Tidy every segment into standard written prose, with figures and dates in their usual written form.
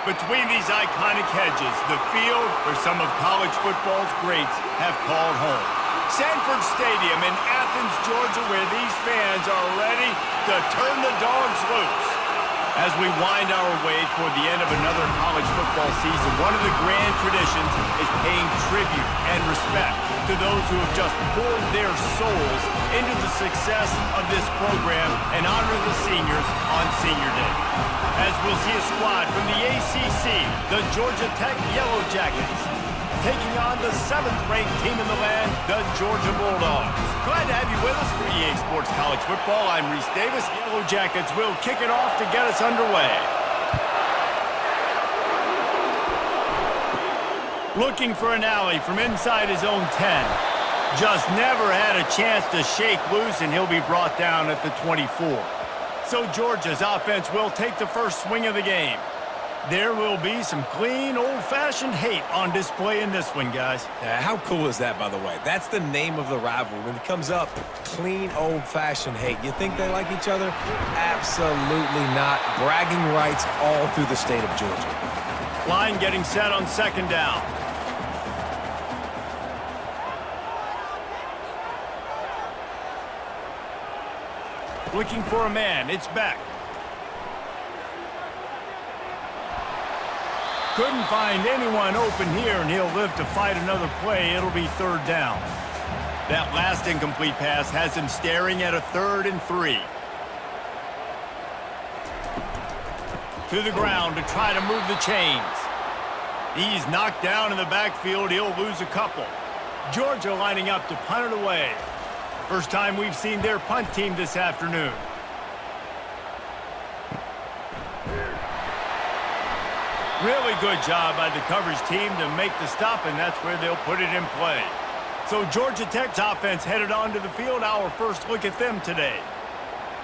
Between these iconic hedges, the field where some of college football's greats have called home. Sanford Stadium in Athens, Georgia, where these fans are ready to turn the dogs loose. As we wind our way toward the end of another college football season, one of the grand traditions is paying tribute and respect to those who have just poured their souls into the success of this program and honor the seniors on Senior Day. As we'll see a squad from the ACC, the Georgia Tech Yellow Jackets, taking on the 7th-ranked team in the land, the Georgia Bulldogs. Glad to have you with us for EA Sports College Football. I'm Reese Davis. Yellow Jackets will kick it off to get us underway. Looking for an alley from inside his own 10. Just never had a chance to shake loose, and he'll be brought down at the 24. So Georgia's offense will take the first swing of the game. There will be some clean, old-fashioned hate on display in this one, guys. How cool is that, by the way? That's the name of the rivalry. When it comes up, clean, old-fashioned hate. You think they like each other? Absolutely not. Bragging rights all through the state of Georgia. Line getting set on 2nd down. Looking for a man. It's Beck. Couldn't find anyone open here, and he'll live to fight another play. It'll be 3rd down. That last incomplete pass has him staring at a 3rd and 3. To the ground to try to move the chains. He's knocked down in the backfield. He'll lose a couple. Georgia lining up to punt it away. First time we've seen their punt team this afternoon. Really good job by the coverage team to make the stop, and that's where they'll put it in play. So Georgia Tech's offense headed onto the field. Our first look at them today.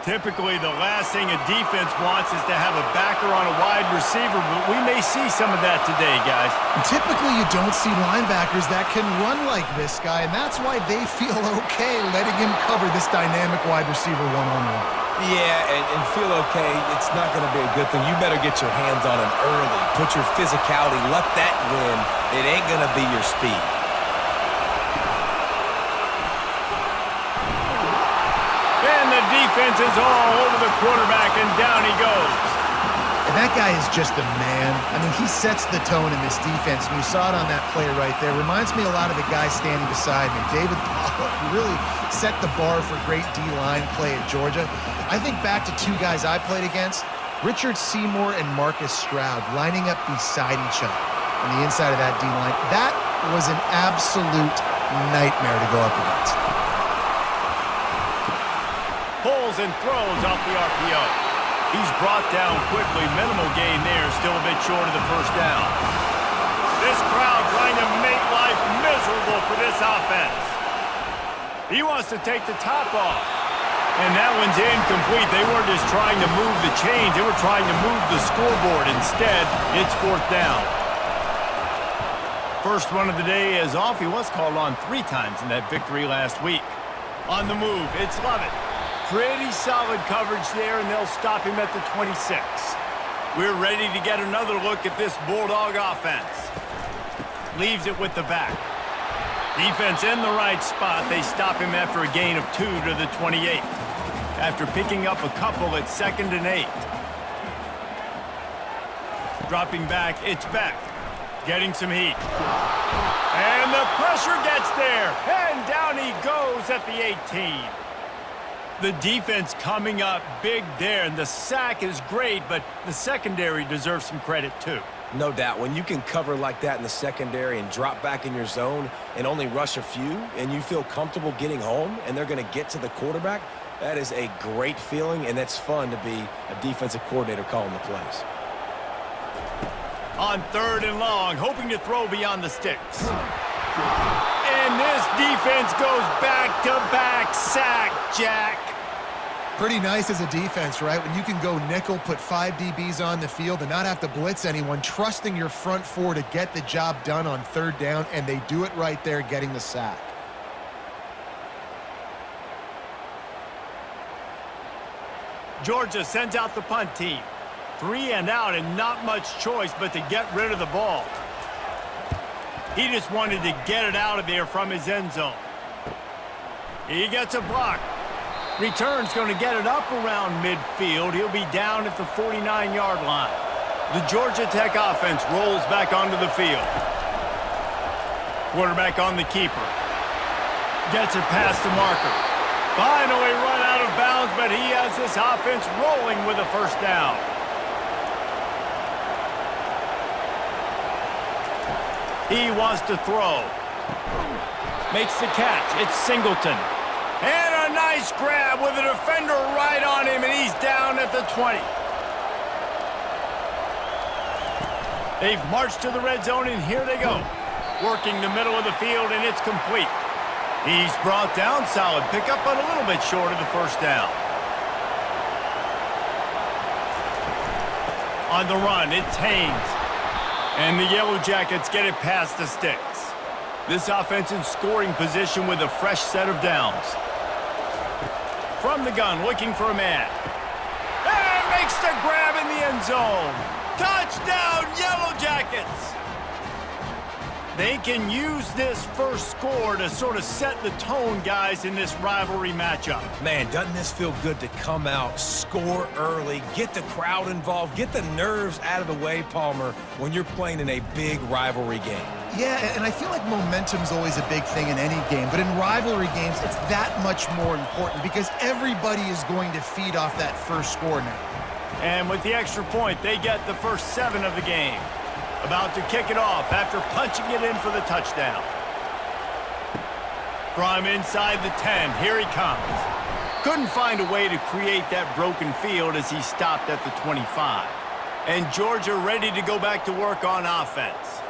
Typically, the last thing a defense wants is to have a backer on a wide receiver, but we may see some of that today, guys. Typically, you don't see linebackers that can run like this guy, and that's why they feel okay letting him cover this dynamic wide receiver one-on-one. Yeah, and feel okay, it's not going to be a good thing. You better get your hands on him early. Put your physicality, let that win. It ain't going to be your speed. And the defense is all over the quarterback, and down he goes. And that guy is just a man. I mean, he sets the tone in this defense, and you saw it on that play right there. Reminds me a lot of the guy standing beside me, David Pollock, who really set the bar for great D-line play at Georgia. I think back to 2 guys I played against, Richard Seymour and Marcus Stroud, lining up beside each other on the inside of that D-line. That was an absolute nightmare to go up against. Pulls and throws off the RPO. He's brought down quickly. Minimal gain there, still a bit short of the 1st down. This crowd trying to make life miserable for this offense. He wants to take the top off. And that one's incomplete. They weren't just trying to move the chains. They were trying to move the scoreboard. Instead, it's 4th down. First run of the day is off. He was called on 3 times in that victory last week. On the move, it's Lovett. Pretty solid coverage there, and they'll stop him at the 26. We're ready to get another look at this Bulldog offense. Leaves it with the back. Defense in the right spot. They stop him after a gain of 2 to the 28. After picking up a couple at 2nd and 8. Dropping back, it's Beck. Getting some heat. And the pressure gets there. And down he goes at the 18. The defense coming up big there, and the sack is great, but the secondary deserves some credit too. No doubt. When you can cover like that in the secondary and drop back in your zone and only rush a few, and you feel comfortable getting home, and they're going to get to the quarterback, that is a great feeling, and that's fun to be a defensive coordinator calling the plays. On 3rd and long, hoping to throw beyond the sticks. And this defense goes back-to-back sack, Jack. Pretty nice as a defense, right? When you can go nickel, put 5 DBs on the field and not have to blitz anyone, trusting your front 4 to get the job done on 3rd down, and they do it right there, getting the sack. Georgia sends out the punt team. 3 and out and not much choice but to get rid of the ball. He just wanted to get it out of there from his end zone. He gets a block. Return's going to get it up around midfield. He'll be down at the 49-yard line. The Georgia Tech offense rolls back onto the field. Quarterback on the keeper. Gets it past the marker. Finally run out of bounds, but he has this offense rolling with a first down. He wants to throw. Makes the catch. It's Singleton. And a nice grab with a defender right on him, and he's down at the 20. They've marched to the red zone, and here they go. Working the middle of the field, and it's complete. He's brought down. Solid pickup, but a little bit short of the first down. On the run, it's Haynes. And the Yellow Jackets get it past the sticks. This offense in scoring position with a fresh set of downs. From the gun, looking for a man. And makes the grab in the end zone. Touchdown, Yellow Jackets! They can use this first score to sort of set the tone, guys, in this rivalry matchup. Man, doesn't this feel good to come out, score early, get the crowd involved, get the nerves out of the way, Palmer, when you're playing in a big rivalry game? Yeah, and I feel like momentum's always a big thing in any game, but in rivalry games, it's that much more important because everybody is going to feed off that first score now. And with the extra point, they get the first 7 of the game. About to kick it off after punching it in for the touchdown. From inside the 10, here he comes. Couldn't find a way to create that broken field as he stopped at the 25. And Georgia ready to go back to work on offense.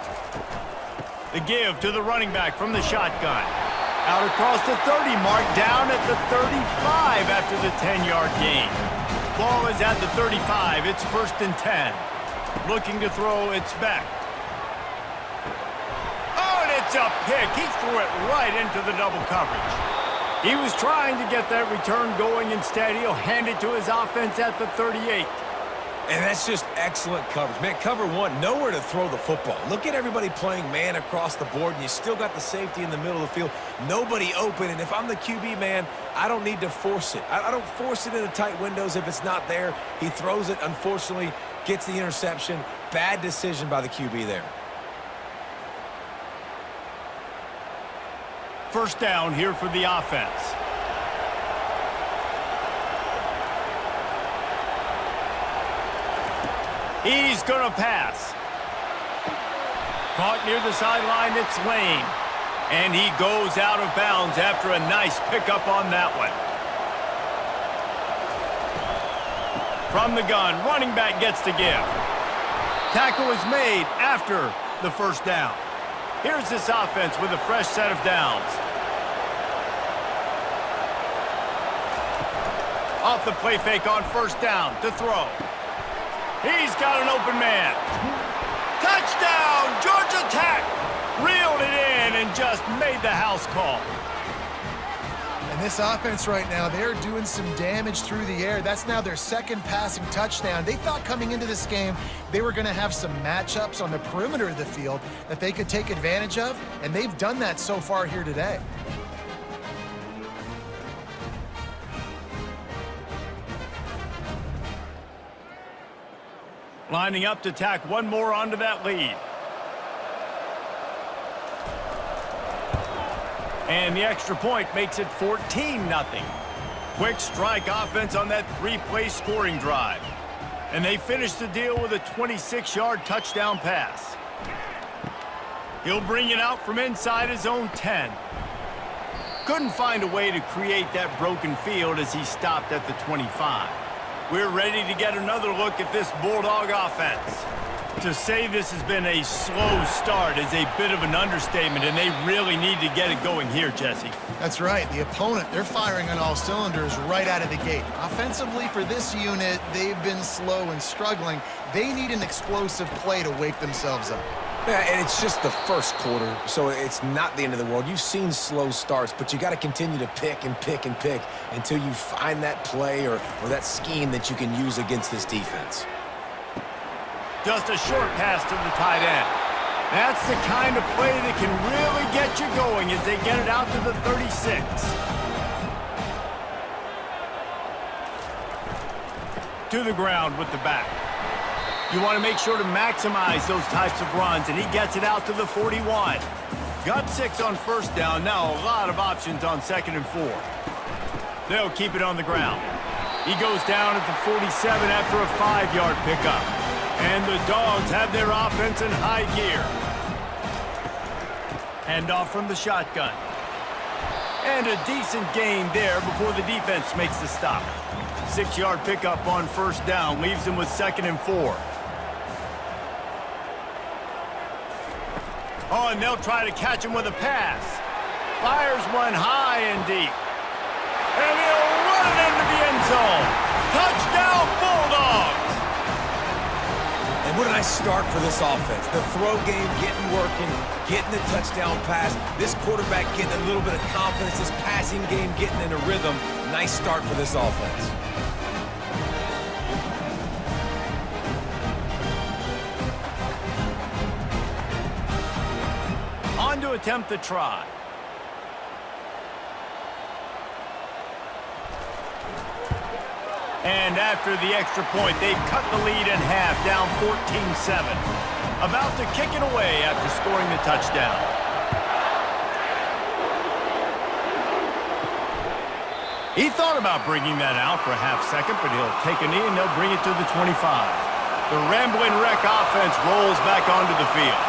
The give to the running back from the shotgun. Out across the 30 mark, down at the 35 after the 10-yard gain. Ball is at the 35. It's 1st and 10. Looking to throw, it's Beck. Oh, and it's a pick. He threw it right into the double coverage. He was trying to get that return going. Instead, he'll hand it to his offense at the 38. And that's just excellent coverage. Man, cover one, nowhere to throw the football. Look at everybody playing man across the board, and you still got the safety in the middle of the field. Nobody open, and if I'm the QB, man, I don't need to force it. I don't force it into tight windows if it's not there. He throws it, unfortunately, gets the interception. Bad decision by the QB there. First down here for the offense. He's going to pass. Caught near the sideline, it's Lane. And he goes out of bounds after a nice pickup on that one. From the gun, running back gets to give. Tackle is made after the first down. Here's this offense with a fresh set of downs. Off the play fake on first down to throw. He's got an open man. Touchdown, Georgia Tech! Reeled it in and just made the house call. And this offense right now, they're doing some damage through the air. That's now their second passing touchdown. They thought coming into this game, they were going to have some matchups on the perimeter of the field that they could take advantage of, and they've done that so far here today. Lining up to tack one more onto that lead. And the extra point makes it 14-0. Quick strike offense on that 3-play scoring drive. And they finish the deal with a 26-yard touchdown pass. He'll bring it out from inside his own 10. Couldn't find a way to create that broken field as he stopped at the 25. We're ready to get another look at this Bulldog offense. To say this has been a slow start is a bit of an understatement, and they really need to get it going here, Jesse. That's right. The opponent, they're firing on all cylinders right out of the gate. Offensively, for this unit, they've been slow and struggling. They need an explosive play to wake themselves up. Yeah, and it's just the first quarter, so it's not the end of the world. You've seen slow starts, but you got to continue to pick and pick and pick until you find that play or that scheme that you can use against this defense. Just a short pass to the tight end. That's the kind of play that can really get you going as they get it out to the 36. To the ground with the back. You want to make sure to maximize those types of runs, and he gets it out to the 41. Got 6 on first down. Now a lot of options on 2nd and 4. They'll keep it on the ground. He goes down at the 47 after a 5-yard pickup. And the Dogs have their offense in high gear. Hand off from the shotgun. And a decent gain there before the defense makes the stop. 6-yard pickup on first down leaves him with 2nd and 4. Oh, and they'll try to catch him with a pass. Fires one high and deep. And he'll run it into the end zone. Touchdown, Bulldogs! And what a nice start for this offense. The throw game getting working, getting the touchdown pass. This quarterback getting a little bit of confidence. This passing game getting in a rhythm. Nice start for this offense. On to attempt the try. And after the extra point, they've cut the lead in half, down 14-7. About to kick it away after scoring the touchdown. He thought about bringing that out for a half second, but he'll take a knee and they'll bring it to the 25. The Rambling Wreck offense rolls back onto the field.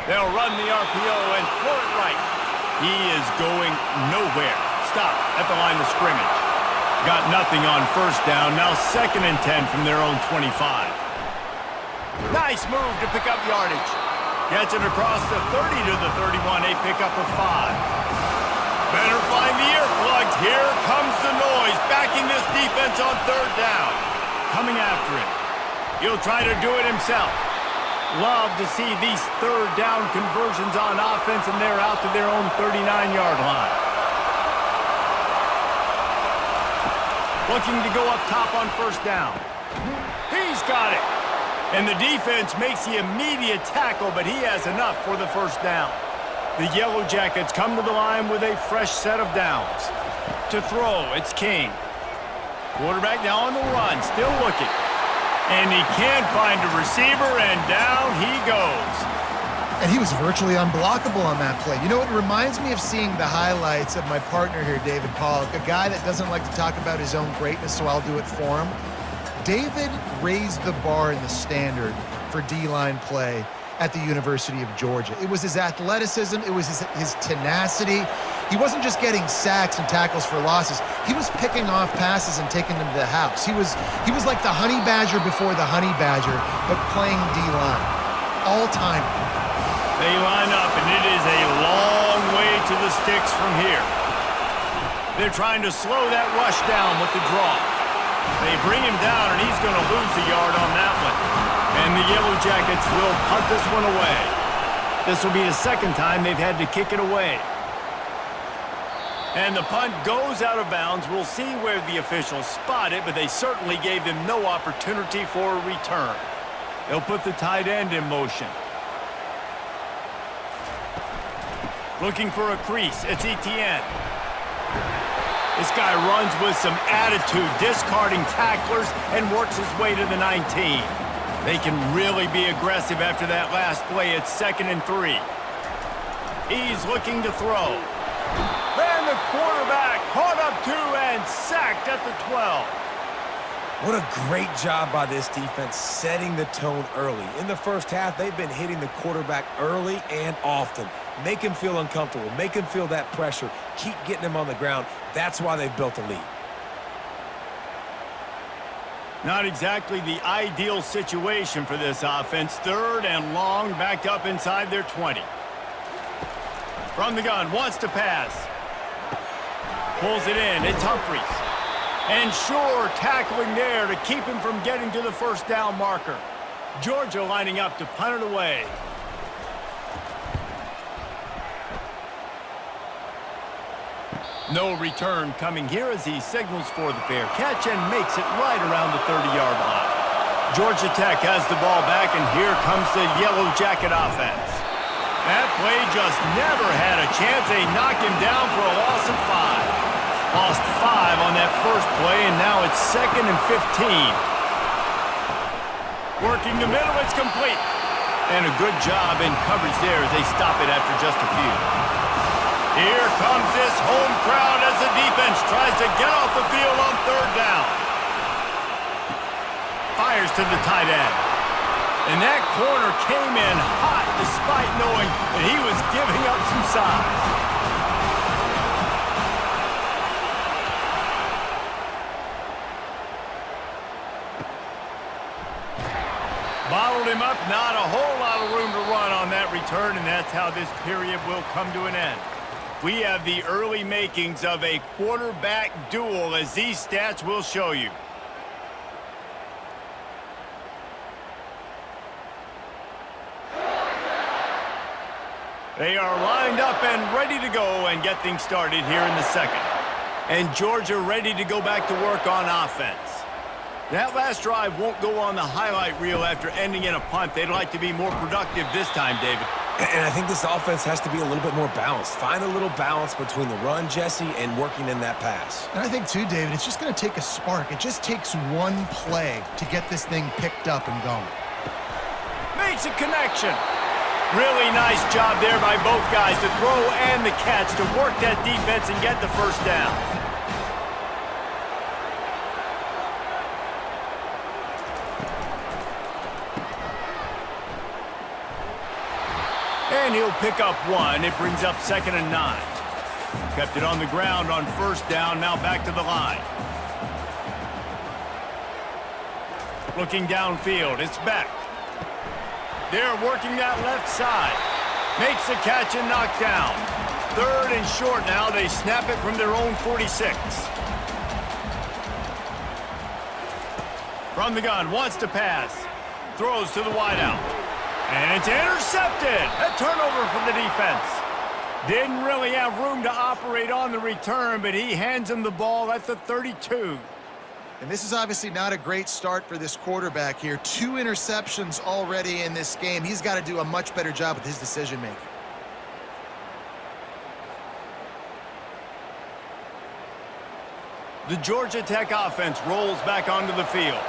They'll run the RPO and throw it right. He is going nowhere. Stop at the line of scrimmage. Got nothing on first down. Now 2nd and 10 from their own 25. Nice move to pick up yardage. Gets it across the 30 to the 31. A pickup of 5. Better find the earplugs. Here comes the noise. Backing this defense on 3rd down. Coming after it. He'll try to do it himself. Love to see these 3rd down conversions on offense, and they're out to their own 39-yard line. Looking to go up top on first down. He's got it. And the defense makes the immediate tackle, but he has enough for the first down. The Yellow Jackets come to the line with a fresh set of downs. To throw, it's King. Quarterback now on the run, still looking. And he can't find a receiver, and down he goes. And he was virtually unblockable on that play. You know, it reminds me of seeing the highlights of my partner here, David Pollock, a guy that doesn't like to talk about his own greatness, so I'll do it for him. David raised the bar in the standard for D-line play at the University of Georgia. It was his athleticism. It was his tenacity. He wasn't just getting sacks and tackles for losses. He was picking off passes and taking them to the house. He was like the honey badger before the honey badger, but playing D-line. All-time. They line up, and it is a long way to the sticks from here. They're trying to slow that rush down with the draw. They bring him down, and he's going to lose a yard on that one. And the Yellow Jackets will punt this one away. This will be the 2nd time they've had to kick it away. And the punt goes out of bounds. We'll see where the officials spot it, but they certainly gave them no opportunity for a return. They'll put the tight end in motion. Looking for a crease. It's Etienne. This guy runs with some attitude, discarding tacklers, and works his way to the 19. They can really be aggressive after that last play. It's 2nd and 3. He's looking to throw. And the quarterback caught up 2 and sacked at the 12. What a great job by this defense setting the tone early. In the first half, they've been hitting the quarterback early and often. Make him feel uncomfortable. Make him feel that pressure. Keep getting him on the ground. That's why they've built a lead. Not exactly the ideal situation for this offense. 3rd and long, backed up inside their 20. From the gun, wants to pass. Pulls it in. It's Humphries. And sure, tackling there to keep him from getting to the first down marker. Georgia lining up to punt it away. No return coming here as he signals for the fair catch and makes it right around the 30-yard line. Georgia Tech has the ball back, and here comes the Yellow Jacket offense. That play just never had a chance. They knocked him down for a loss of 5. Lost 5 on that first play, and now it's 2nd and 15. Working the middle, it's complete. And a good job in coverage there as they stop it after just a few. Here comes this home crowd as the defense tries to get off the field on 3rd down. Fires to the tight end. And that corner came in hot despite knowing that he was giving up some size. Bottled him up, not a whole lot of room to run on that return, and that's how this period will come to an end. We have the early makings of a quarterback duel, as these stats will show you. They are lined up and ready to go and get things started here in the second. And Georgia ready to go back to work on offense. That last drive won't go on the highlight reel after ending in a punt. They'd like to be more productive this time, David. And I think this offense has to be a little bit more balanced. Find a little balance between the run, Jesse, and working in that pass. And I think, too, David, it's just going to take a spark. It just takes one play to get this thing picked up and going. Makes a connection. Really nice job there by both guys, the throw and the catch, to work that defense and get the first down. And he'll pick up 1. It brings up 2nd and 9. Kept it on the ground on 1st down, now back to the line. Looking downfield, it's Beck. They're working that left side. Makes the catch and knocked down. 3rd and short now. They snap it from their own 46. From the gun, wants to pass. Throws to the wideout. And it's intercepted. A turnover from the defense. Didn't really have room to operate on the return, but he hands him the ball at the 32. And this is obviously not a great start for this quarterback here. 2 interceptions already in this game. He's got to do a much better job with his decision-making. The Georgia Tech offense rolls back onto the field.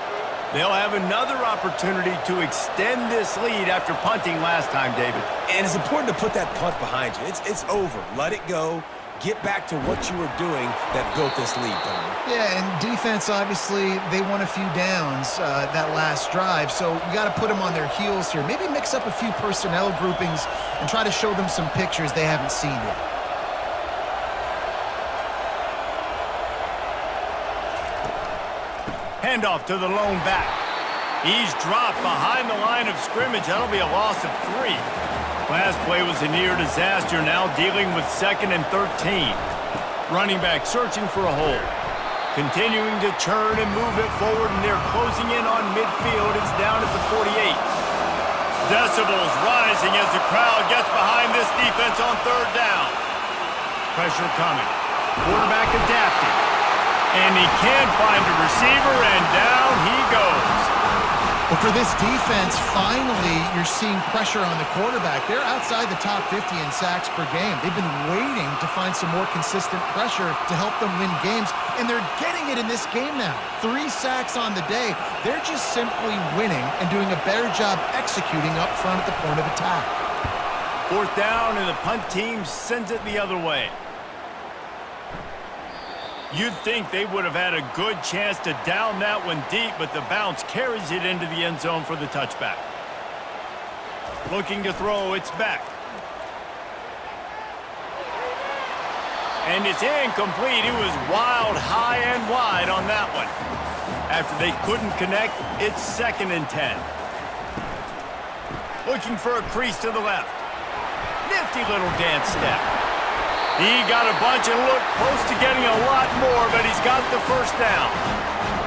They'll have another opportunity to extend this lead after punting last time, David. And it's important to put that punt behind you. It's over. Let it go. Get back to what you were doing that built this lead, Tom. Yeah, and defense, obviously, they won a few downs that last drive, so you got to put them on their heels here. Maybe mix up a few personnel groupings and try to show them some pictures they haven't seen yet. Handoff to the lone back. He's dropped behind the line of scrimmage. That'll be a loss of 3. Last play was a near disaster, now dealing with 2nd and 13. Running back searching for a hole. Continuing to turn and move it forward, and they're closing in on midfield. It's down at the 48. Decibels rising as the crowd gets behind this defense on 3rd down. Pressure coming. Quarterback adapting. And he can't find a receiver, and down he goes. Well, for this defense, finally, you're seeing pressure on the quarterback. They're outside the top 50 in sacks per game. They've been waiting to find some more consistent pressure to help them win games, and they're getting it in this game now. 3 sacks on the day. They're just simply winning and doing a better job executing up front at the point of attack. 4th down, and the punt team sends it the other way. You'd think they would have had a good chance to down that one deep, but the bounce carries it into the end zone for the touchback. Looking to throw, it's Beck. And it's incomplete. It was wild, high and wide on that one. After they couldn't connect, it's 2nd and 10. Looking for a crease to the left. Nifty little dance step. He got a bunch and looked close to getting a lot more, but he's got the first down.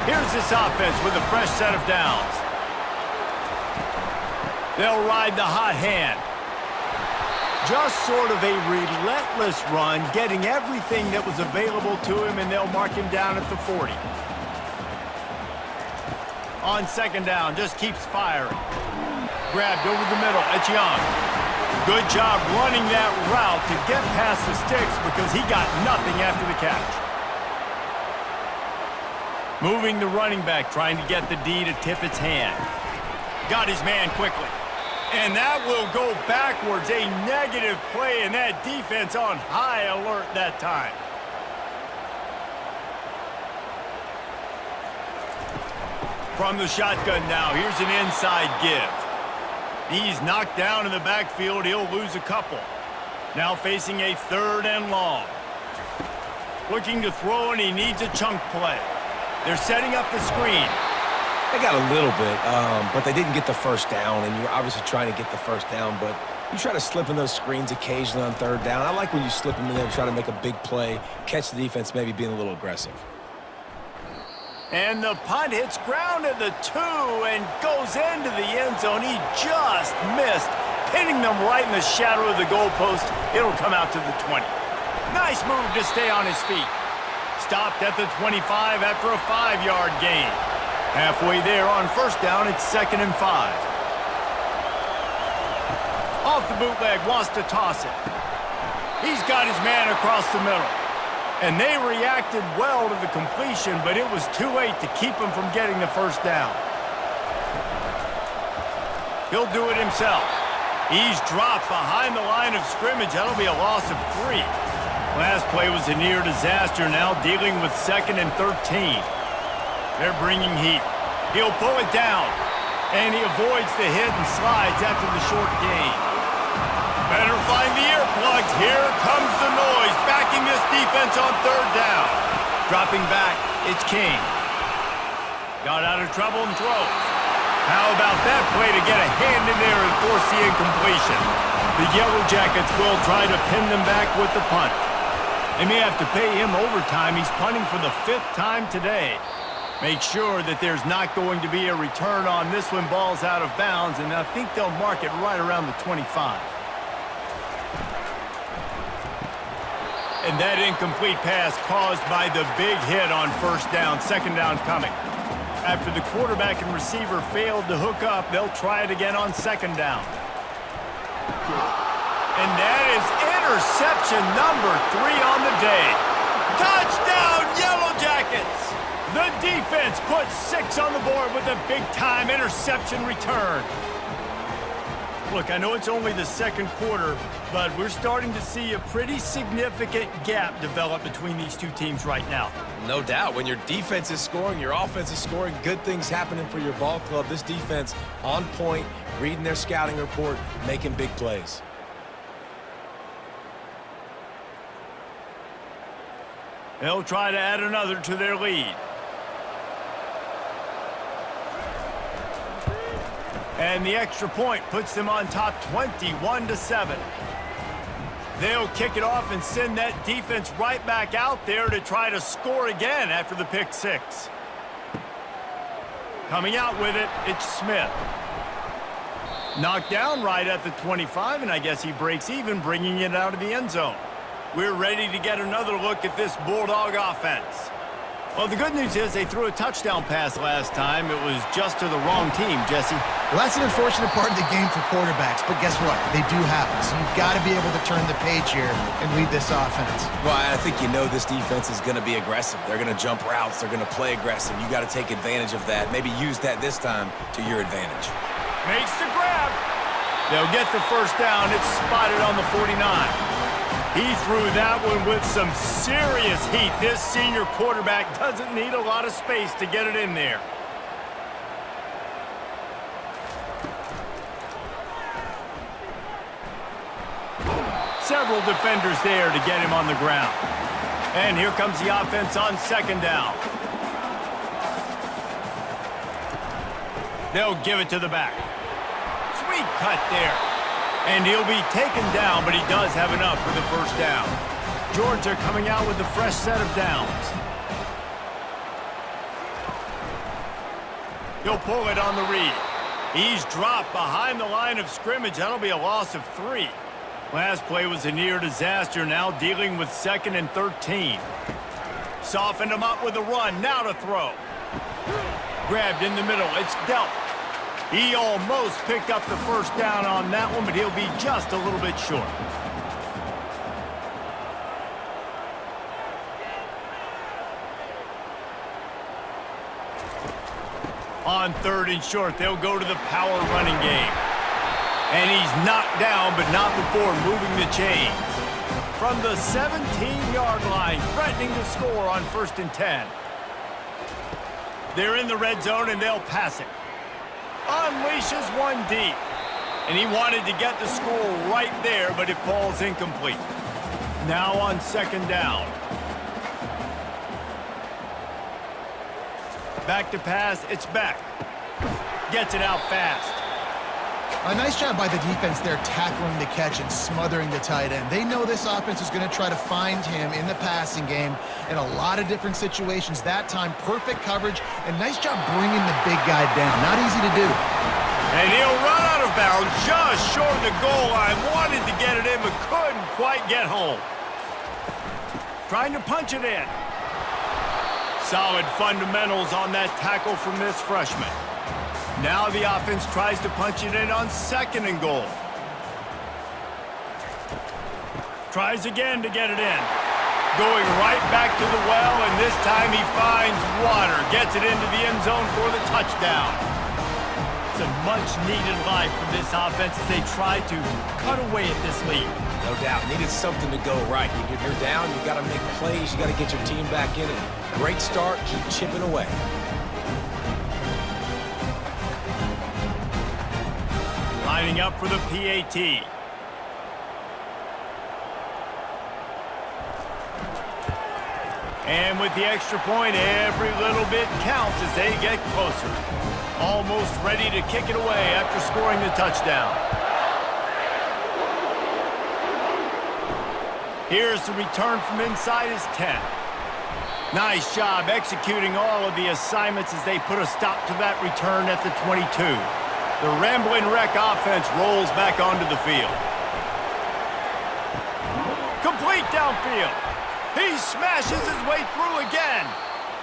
Here's this offense with a fresh set of downs. They'll ride the hot hand. Just sort of a relentless run, getting everything that was available to him, and they'll mark him down at the 40. On second down, just keeps firing. Grabbed over the middle. It's Young. Good job running that route to get past the sticks because he got nothing after the catch. Moving the running back, trying to get the D to tip its hand. Got his man quickly. And that will go backwards. A negative play, and that defense on high alert that time. From the shotgun now, here's an inside give. He's knocked down in the backfield. He'll lose a couple. Now facing a 3rd and long. Looking to throw, and he needs a chunk play. They're setting up the screen. They got a little bit, but they didn't get the first down, and you're obviously trying to get the first down, but you try to slip in those screens occasionally on 3rd down. I like when you slip them in there and try to make a big play, catch the defense maybe being a little aggressive. And the punt hits ground at the 2 and goes into the end zone. He just missed, pinning them right in the shadow of the goalpost. It'll come out to the 20. Nice move to stay on his feet. Stopped at the 25 after a 5-yard gain. Halfway there on first down, it's 2nd and 5. Off the bootleg, wants to toss it. He's got his man across the middle. And they reacted well to the completion, but it was too late to keep him from getting the first down. He'll do it himself. He's dropped behind the line of scrimmage. That'll be a loss of 3. Last play was a near disaster, now dealing with 2nd and 13. They're bringing heat. He'll pull it down, and he avoids the hit and slides after the short gain. Better find the earplugs. Here comes the noise, backing this defense on 3rd down. Dropping back, it's King. Got out of trouble and throws. How about that play to get a hand in there and force the incompletion? The Yellow Jackets will try to pin them back with the punt. They may have to pay him overtime. He's punting for the 5th time today. Make sure that there's not going to be a return on this when ball's out of bounds, and I think they'll mark it right around the 25. And that incomplete pass caused by the big hit on first down, 2nd down coming. After the quarterback and receiver failed to hook up, they'll try it again on 2nd down. And that is interception number 3 on the day. Touchdown, Yellow Jackets! The defense puts 6 on the board with a big-time interception return. Look, I know it's only the 2nd quarter, but we're starting to see a pretty significant gap develop between these two teams right now. No doubt. When your defense is scoring, your offense is scoring, good things happening for your ball club. This defense on point, reading their scouting report, making big plays. They'll try to add another to their lead. And the extra point puts them on top 21-7. They'll kick it off and send that defense right back out there to try to score again after the pick 6. Coming out with it, it's Smith. Knocked down right at the 25, and I guess he breaks even, bringing it out of the end zone. We're ready to get another look at this Bulldog offense. Well, the good news is they threw a touchdown pass last time. It was just to the wrong team, Jesse. Well, that's an unfortunate part of the game for quarterbacks, but guess what? They do happen, so you've got to be able to turn the page here and lead this offense. Well, I think you know this defense is going to be aggressive. They're going to jump routes. They're going to play aggressive. You got to take advantage of that. Maybe use that this time to your advantage. Makes the grab. They'll get the first down. It's spotted on the 49. He threw that one with some serious heat. This senior quarterback doesn't need a lot of space to get it in there. Several defenders there to get him on the ground. And here comes the offense on 2nd down. They'll give it to the back. Sweet cut there. And he'll be taken down, but he does have enough for the first down. Georgia coming out with a fresh set of downs. He'll pull it on the read. He's dropped behind the line of scrimmage. That'll be a loss of 3. Last play was a near disaster, now dealing with 2nd and 13. Softened him up with a run, now to throw. Grabbed in the middle. It's dealt. He almost picked up the first down on that one, but he'll be just a little bit short. On 3rd and short, they'll go to the power running game. And he's knocked down, but not before moving the chains. From the 17-yard line, threatening to score on 1st and 10. They're in the red zone, and they'll pass it. Unleashes one deep. And he wanted to get the score right there, but it falls incomplete. Now on 2nd down. Back to pass, it's Beck. Gets it out fast. A nice job by the defense there tackling the catch and smothering the tight end. They know this offense is going to try to find him in the passing game in a lot of different situations. That time, perfect coverage, and nice job bringing the big guy down. Not easy to do. And he'll run out of bounds just short of the goal line. Wanted to get it in, but couldn't quite get home. Trying to punch it in. Solid fundamentals on that tackle from this freshman. Now the offense tries to punch it in on 2nd and goal. Tries again to get it in. Going right back to the well, and this time he finds water. Gets it into the end zone for the touchdown. It's a much-needed life for this offense as they try to cut away at this lead. No doubt. Needed something to go right. If you're down, you got to make plays. You got to get your team back in it. Great start. Keep chipping away. Lining up for the PAT. And with the extra point, every little bit counts as they get closer. Almost ready to kick it away after scoring the touchdown. Here's the return from inside his 10. Nice job executing all of the assignments as they put a stop to that return at the 22. The Ramblin' Wreck offense rolls back onto the field. Complete downfield. He smashes his way through again.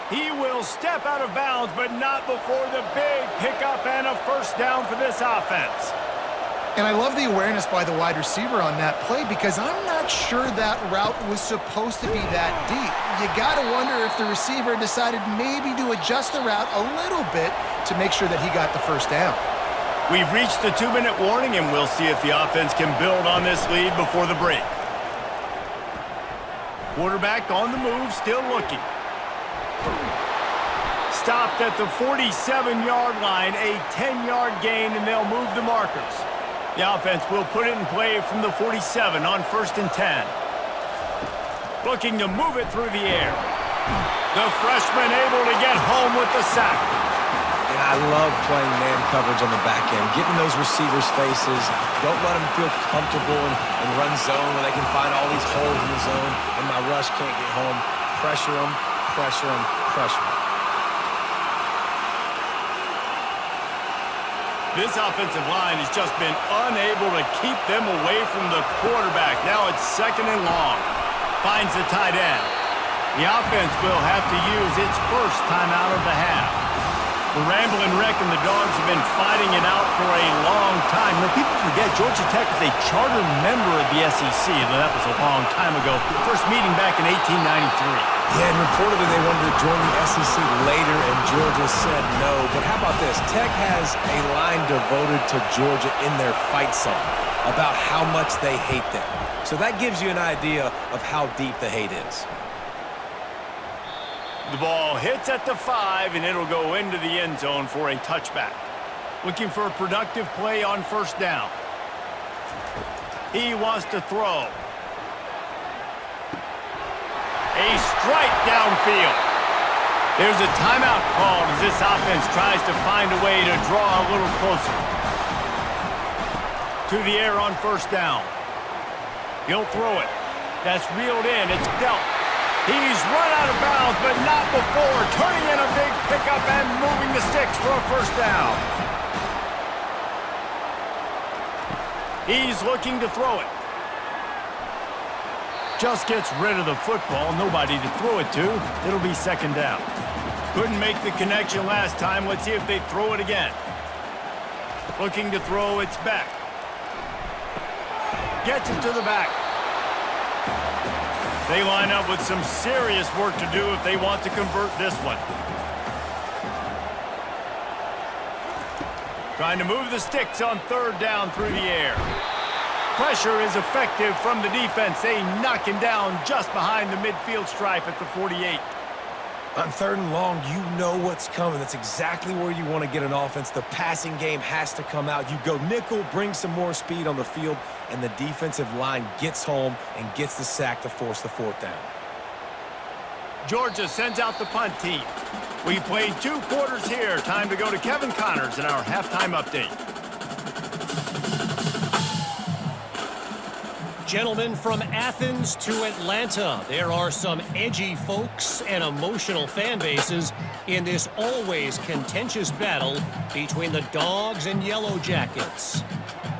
He will step out of bounds, but not before the big pickup and a first down for this offense. And I love the awareness by the wide receiver on that play because I'm not sure that route was supposed to be that deep. You got to wonder if the receiver decided maybe to adjust the route a little bit to make sure that he got the first down. We've reached the 2-minute warning, and we'll see if the offense can build on this lead before the break. Quarterback on the move, still looking. Stopped at the 47-yard line, a 10-yard gain, and they'll move the markers. The offense will put it in play from the 47 on 1st and 10. Looking to move it through the air. The freshman able to get home with the sack. And I love playing man coverage on the back end, getting those receivers' faces. Don't let them feel comfortable and run zone where they can find all these holes in the zone, and my rush can't get home. Pressure them, pressure them, pressure them. This offensive line has just been unable to keep them away from the quarterback. Now it's 2nd and long. Finds the tight end. The offense will have to use its first timeout of the half. The Ramblin' Wreck and the Dogs have been fighting it out for a long time. Now, people forget Georgia Tech is a charter member of the SEC, though that was a long time ago. First meeting back in 1893. Yeah, and reportedly they wanted to join the SEC later, and Georgia said no. But how about this? Tech has a line devoted to Georgia in their fight song about how much they hate them. So that gives you an idea of how deep the hate is. The ball hits at the 5, and it'll go into the end zone for a touchback. Looking for a productive play on 1st down. He wants to throw. A strike downfield. There's a timeout called as this offense tries to find a way to draw a little closer. To the air on 1st down. He'll throw it. That's reeled in. It's dealt. He's run out of bounds, but not before turning in a big pickup and moving the sticks for a first down. He's looking to throw it. Just gets rid of the football. Nobody to throw it to. It'll be 2nd down. Couldn't make the connection last time. Let's see if they throw it again. Looking to throw, it's Beck. Gets it to the back. They line up with some serious work to do if they want to convert this one. Trying to move the sticks on third down through the air. Pressure is effective from the defense. They knock him down just behind the midfield stripe at the 48. On third and long, you know what's coming. That's exactly where you want to get an offense. The passing game has to come out. You go nickel, bring some more speed on the field, and the defensive line gets home and gets the sack to force the fourth down. Georgia sends out the punt team. We played 2 quarters here. Time to go to Kevin Connors in our halftime update. Gentlemen, from Athens to Atlanta, there are some edgy folks and emotional fan bases in this always contentious battle between the Dogs and Yellow Jackets.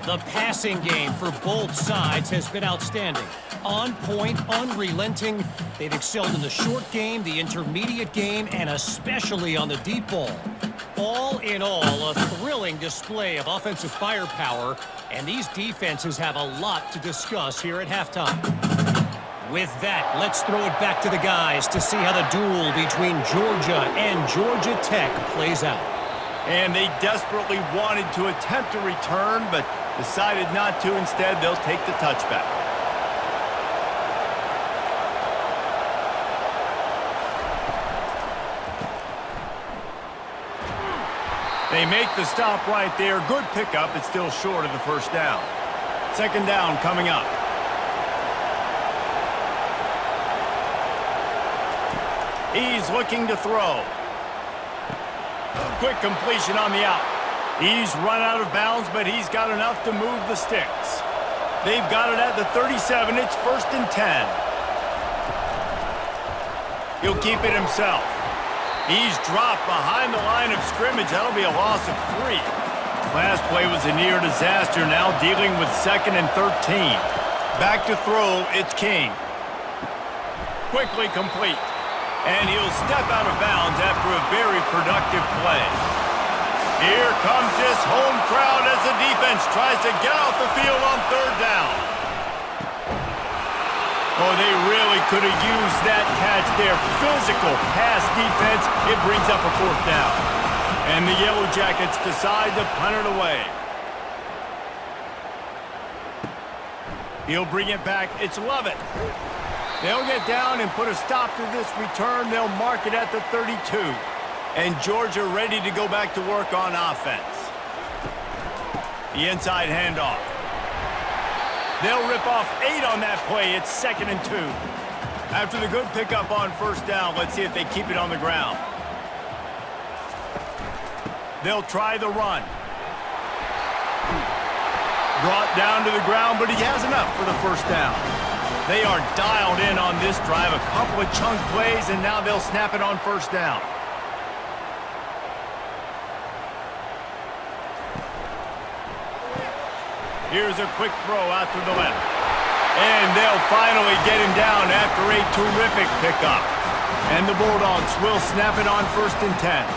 The passing game for both sides has been outstanding. On point, unrelenting. They've excelled in the short game, the intermediate game, and especially on the deep ball. All in all, a thrilling display of offensive firepower, and these defenses have a lot to discuss here at halftime. With that, let's throw it back to the guys to see how the duel between Georgia and Georgia Tech plays out. And they desperately wanted to attempt a return, but decided not to. Instead, they'll take the touchback. They make the stop right there. Good pickup. It's still short of the first down. Second down coming up. He's looking to throw. Quick completion on the out. He's run out of bounds, but he's got enough to move the sticks. They've got it at the 37. It's 1st and 10. He'll keep it himself. He's dropped behind the line of scrimmage. That'll be a loss of 3. Last play was a near disaster. Now dealing with 2nd and 13. Back to throw, it's King. Quickly complete. And he'll step out of bounds after a very productive play. Here comes this home crowd as the defense tries to get off the field on third down. Oh, they really could have used that catch there. Physical pass defense. It brings up a 4th down. And the Yellow Jackets decide to punt it away. He'll bring it back. It's Lovett. They'll get down and put a stop to this return. They'll mark it at the 32. And Georgia ready to go back to work on offense. The inside handoff. They'll rip off 8 on that play. It's 2nd and 2. After the good pickup on first down, let's see if they keep it on the ground. They'll try the run. Brought down to the ground, but he has enough for the first down. They are dialed in on this drive. A couple of chunk plays, and now they'll snap it on first down. Here's a quick throw out to the left. And they'll finally get him down after a terrific pickup. And the Bulldogs will snap it on 1st and 10.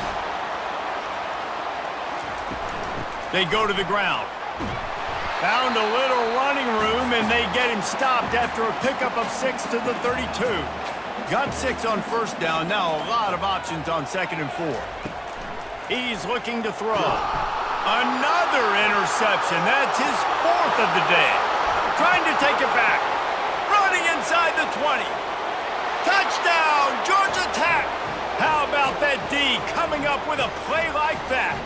They go to the ground. Found a little running room, and they get him stopped after a pickup of 6 to the 32. Got 6 on first down. Now a lot of options on 2nd and 4. He's looking to throw. Another interception. That's his 4th of the day. Trying to take it back. Running inside the 20. Touchdown, Georgia Tech. How about that D coming up with a play like that?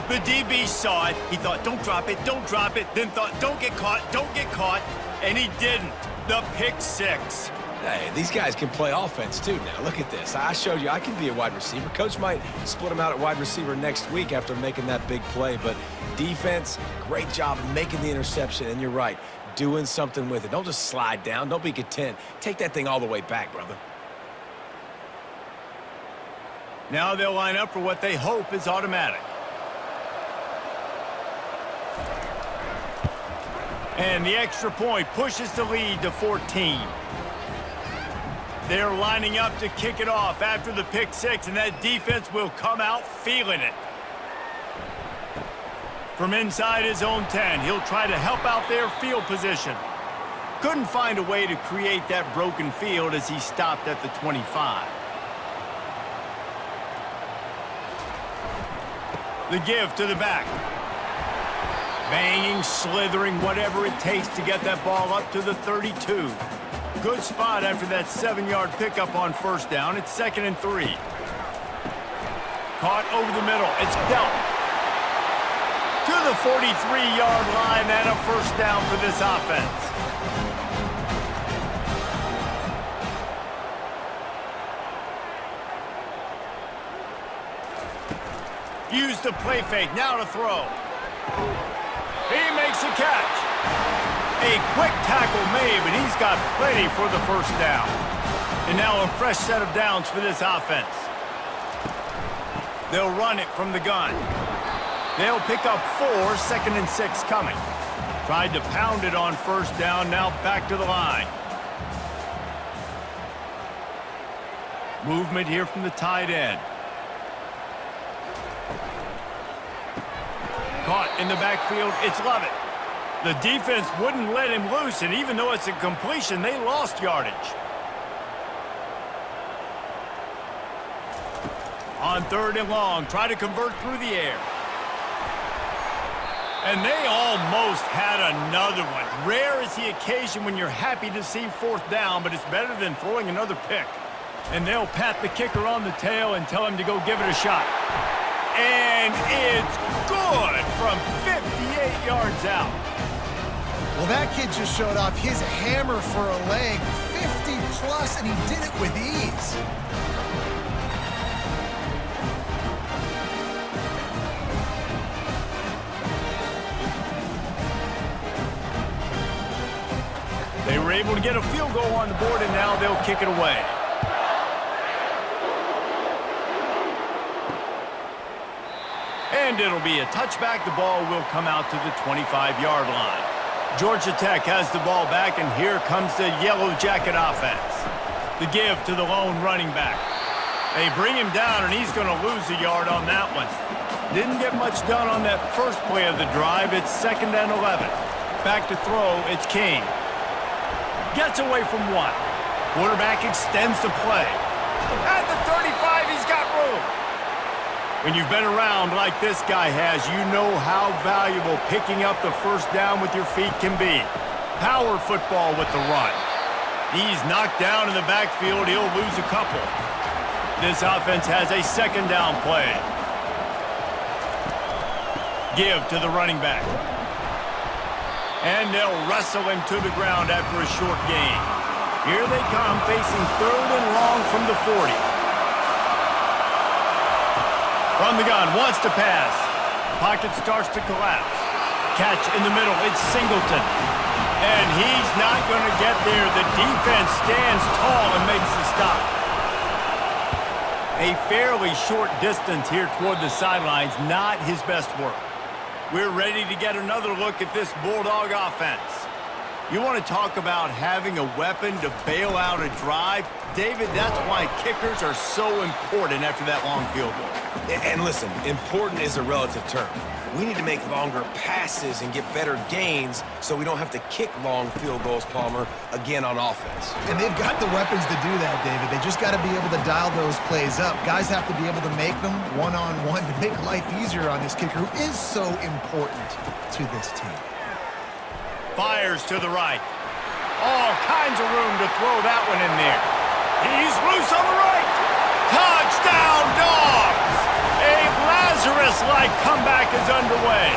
The DB saw it. He thought, don't drop it, don't drop it. Then thought, don't get caught. And he didn't. The pick 6. Hey, these guys can play offense, too, now. Look at this. I showed you I can be a wide receiver. Coach might split him out at wide receiver next week after making that big play. But defense, great job making the interception. And you're right, doing something with it. Don't just slide down. Don't be content. Take that thing all the way back, brother. Now they'll line up for what they hope is automatic. And the extra point pushes the lead to 14. They're lining up to kick it off after the pick six, and that defense will come out feeling it. From inside his own 10, he'll try to help out their field position. Couldn't find a way to create that broken field as he stopped at the 25. The give to the back. Banging, slithering, whatever it takes to get that ball up to the 32. Good spot after that 7-yard pickup on first down. It's 2nd and 3. Caught over the middle. It's dealt to the 43-yard line and a first down for this offense. Use the play fake. Now to throw. He makes a catch. A quick tackle made, but he's got plenty for the first down. And now a fresh set of downs for this offense. They'll run it from the gun. They'll pick up 4, 2nd and 6 coming. Tried to pound it on first down, now back to the line. Movement here from the tight end. Caught in the backfield, it's Lovett. The defense wouldn't let him loose, and even though it's a completion, they lost yardage. On 3rd and long, try to convert through the air. And they almost had another one. Rare is the occasion when you're happy to see 4th down, but it's better than throwing another pick. And they'll pat the kicker on the tail and tell him to go give it a shot. And it's good from 58 yards out. Well, that kid just showed off his hammer for a leg, 50+, and he did it with ease. They were able to get a field goal on the board, and now they'll kick it away. And it'll be a touchback. The ball will come out to the 25-yard line. Georgia Tech has the ball back, and here comes the Yellow Jacket offense. The give to the lone running back. They bring him down, and he's going to lose a yard on that one. Didn't get much done on that first play of the drive. It's 2nd and 11. Back to throw, it's King. Gets away from 1. Quarterback extends the play. At the 35, he's got room. When you've been around like this guy has, you know how valuable picking up the first down with your feet can be. Power football with the run. He's knocked down in the backfield. He'll lose a couple. This offense has a 2nd down play. Give to the running back. And they'll wrestle him to the ground after a short gain. Here they come, facing 3rd and long from the 40. From the gun, wants to pass. Pocket starts to collapse. Catch in the middle, it's Singleton. And he's not going to get there. The defense stands tall and makes the stop. A fairly short distance here toward the sidelines, not his best work. We're ready to get another look at this Bulldog offense. You want to talk about having a weapon to bail out a drive? David, that's why kickers are so important after that long field goal. And listen, important is a relative term. We need to make longer passes and get better gains so we don't have to kick long field goals, Palmer, again on offense. And they've got the weapons to do that, David. They just got to be able to dial those plays up. Guys have to be able to make them one-on-one to make life easier on this kicker who is so important to this team. Fires to the right. All kinds of room to throw that one in there. He's loose on the right. Touchdown, Dogs! A Lazarus-like comeback is underway.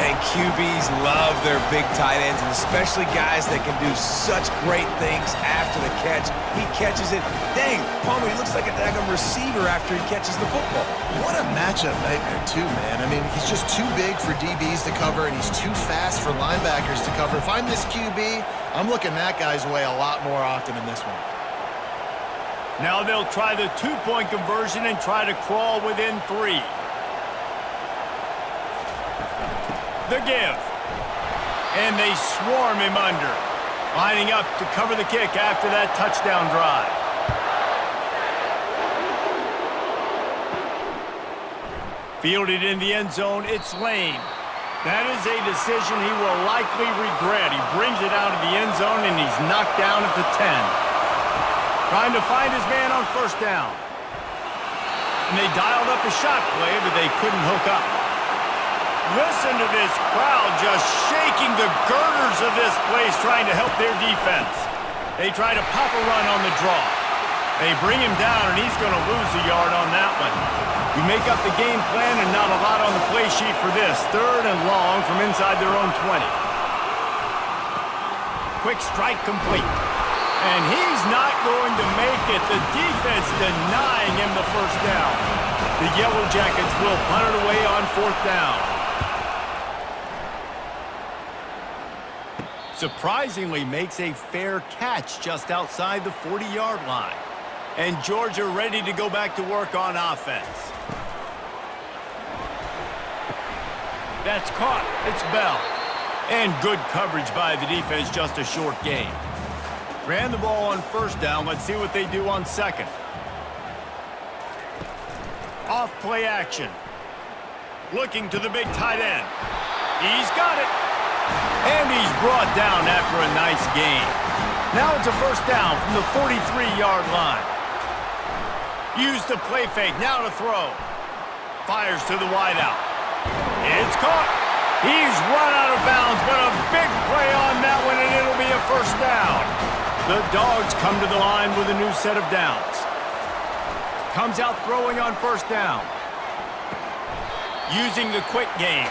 And QBs love their big tight ends, and especially guys that can do such great things after the catch. He catches it. Dang, Palmer, he looks like a daggum receiver after he catches the football. What a matchup nightmare, too, man. I mean, he's just too big for DBs to cover, and he's too fast for linebackers to cover. If I'm this QB, I'm looking that guy's way a lot more often than this one. Now they'll try the two-point conversion and try to crawl within 3. The give. And they swarm him under. Lining up to cover the kick after that touchdown drive. Fielded in the end zone, it's Lane. That is a decision he will likely regret. He brings it out of the end zone, and he's knocked down at the 10. Trying to find his man on first down. And they dialed up a shot play, but they couldn't hook up. Listen to this crowd just shaking the girders of this place trying to help their defense. They try to pop a run on the draw. They bring him down, and he's going to lose a yard on that one. You make up the game plan and not a lot on the play sheet for this. 3rd and long from inside their own 20. Quick strike complete. And he's not going to make it. The defense denying him the first down. The Yellow Jackets will punt it away on 4th down. Surprisingly makes a fair catch just outside the 40-yard line. And Georgia ready to go back to work on offense. That's caught. It's Bell. And good coverage by the defense, just a short gain. Ran the ball on first down. Let's see what they do on second. Off play action. Looking to the big tight end. He's got it. And he's brought down after a nice gain. Now it's a first down from the 43-yard line. Use the play fake. Now to throw. Fires to the wideout. It's caught. He's run out of bounds, but a big play on that one, and it'll be a first down. The Dogs come to the line with a new set of downs. Comes out throwing on first down. Using the quick game.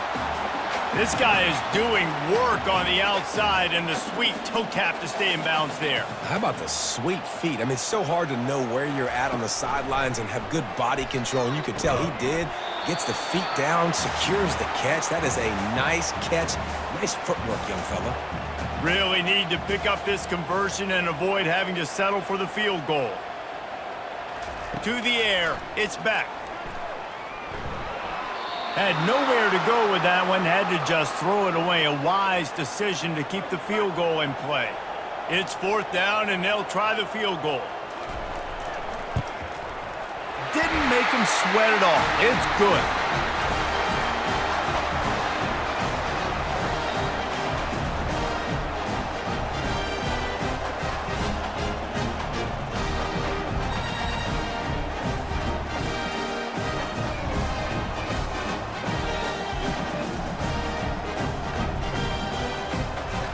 This guy is doing work on the outside, and the sweet toe tap to stay in bounds there. How about the sweet feet? I mean, it's so hard to know where you're at on the sidelines and have good body control, and you could tell he did. Gets the feet down, secures the catch. That is a nice catch. Nice footwork, young fella. Really need to pick up this conversion and avoid having to settle for the field goal. To the air, it's Beck. Had nowhere to go with that one, had to just throw it away. A wise decision to keep the field goal in play. It's 4th down, and they'll try the field goal. Didn't make him sweat at all. It's good.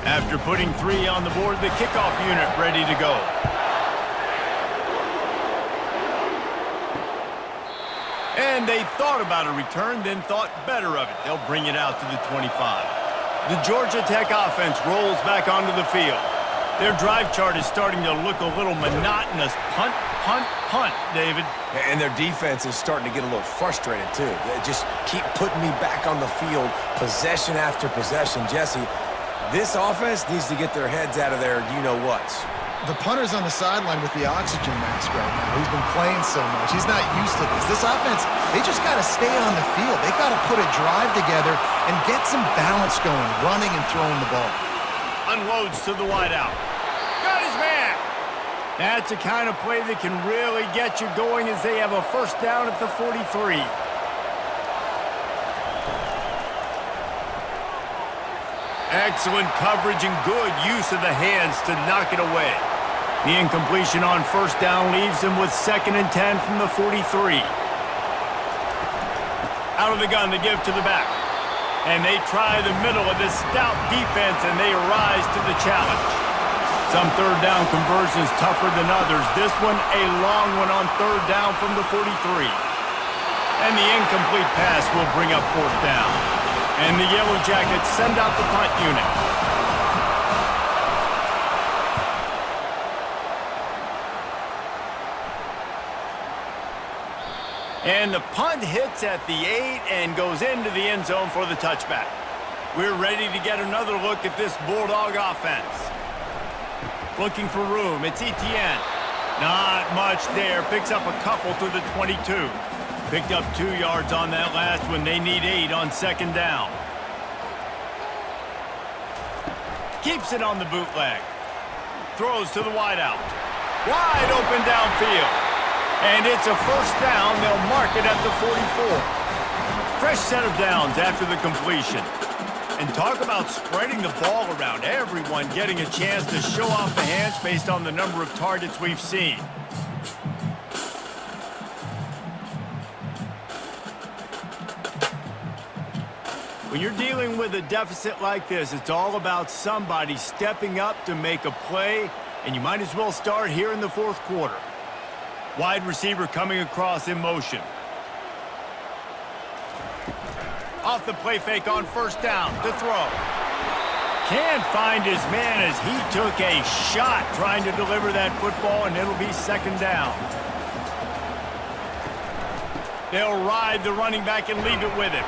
After putting 3 on the board, the kickoff unit ready to go. And they thought about a return, then thought better of it. They'll bring it out to the 25. The Georgia Tech offense rolls back onto the field. Their drive chart is starting to look a little monotonous. Punt, punt, punt, David. And their defense is starting to get a little frustrated, too. They just keep putting me back on the field, possession after possession. Jesse, this offense needs to get their heads out of their you-know-whats. The punter's on the sideline with the oxygen mask right now. He's been playing so much. He's not used to this. This offense, they just got to stay on the field. They got to put a drive together and get some balance going, running and throwing the ball. Unloads to the wideout. Got his man. That's the kind of play that can really get you going as they have a first down at the 43. Excellent coverage and good use of the hands to knock it away. The incompletion on first down leaves him with 2nd and 10 from the 43. Out of the gun to give to the back. And they try the middle of this stout defense, and they rise to the challenge. Some third down conversions tougher than others. This one a long one on 3rd down from the 43. And the incomplete pass will bring up 4th down. And the Yellow Jackets send out the punt unit. And the punt hits at the 8 and goes into the end zone for the touchback. We're ready to get another look at this Bulldog offense. Looking for room. It's Etienne. Not much there. Picks up a couple to the 22. Picked up 2 yards on that last one. They need 8 on 2nd down. Keeps it on the bootleg. throws to the wideout. Wide open downfield. And it's a first down. They'll mark it at the 44. Fresh set of downs after the completion. And talk about spreading the ball around. Everyone getting a chance to show off the hands based on the number of targets we've seen. When you're dealing with a deficit like this, it's all about somebody stepping up to make a play, and you might as well start here in the fourth quarter. Wide receiver coming across in motion. Off the play fake on first down to throw. Can't find his man as he took a shot trying to deliver that football, and it'll be second down. They'll ride the running back and leave it with him.